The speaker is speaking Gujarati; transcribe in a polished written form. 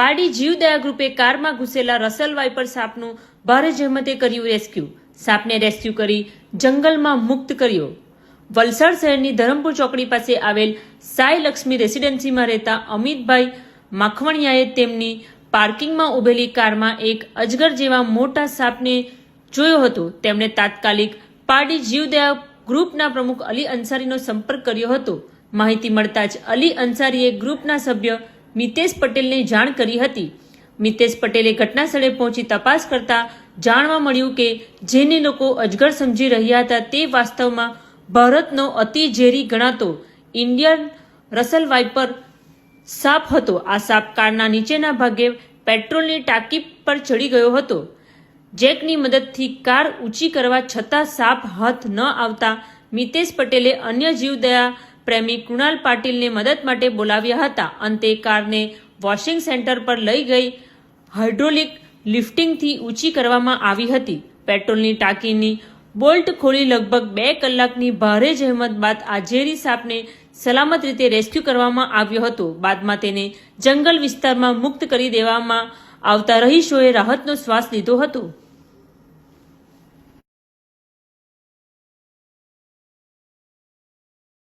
પારડી જીવદયા ગ્રુપે કારમાં ઘૂસેલા રસલ વાઇપર સાપનું ભારે જહેમતે કર્યું રેસ્ક્યુ. સાપને રેસ્ક્યુ કરી જંગલમાં મુક્ત કર્યો. વલસાડ શહેરની ધરમપુર ચોકડી પાસે આવેલ સાઈ લક્ષ્મી રેસિડેન્સીમાં રહેતા અમિતભાઈ માખવણિયાએ તેમની પાર્કિંગમાં ઉભેલી કારમાં એક અજગર જેવા મોટા સાપને જોયો હતો. તેમણે તાત્કાલિક પારડી જીવદયા ગ્રુપના પ્રમુખ અલી અંસારીનો સંપર્ક કર્યો હતો. માહિતી મળતા જ અલી અંસારીએ ગ્રુપના સભ્ય મિતેશ પટેલને જાણ કરી હતી. મિતેશ પટેલે ઘટના સ્થળે પહોંચી તપાસ કરતા જાણવા મળ્યું કે જેને લોકો અજગર સમજી રહ્યા હતા તે વાસ્તવમાં ભારતનો અતિ ઝેરી ગણાતો ઇન્ડિયન રસલ વાઇપર સાપ હતો. આ સાપ કારના નીચેના ભાગે પેટ્રોલની ટાંકી પર ચડી ગયો હતો. જેકની મદદથી કાર ઊંચી કરવા છતાં સાપ હાથ ન આવતા મિતેશ પટેલે અન્ય જીવદયા પ્રેમી કૃણાલ પાટીલને મદદ માટે બોલાવ્યા હતા. અંતે કારને વોશિંગ સેન્ટર પર લઈ ગઈ હાઇડ્રોલિક લિફ્ટિંગથી ઊંચી કરવામાં આવી હતી. પેટ્રોલની ટાંકીની બોલ્ટ ખોલી લગભગ 2 કલાકની ભારે જહેમત બાદ આ ઝેરી સાપને સલામત રીતે રેસ્ક્યુ કરવામાં આવ્યો હતો. બાદમાં તેને જંગલ વિસ્તારમાં મુક્ત કરી દેવામાં આવતા રહીશોએ રાહતનો શ્વાસ લીધો હતો.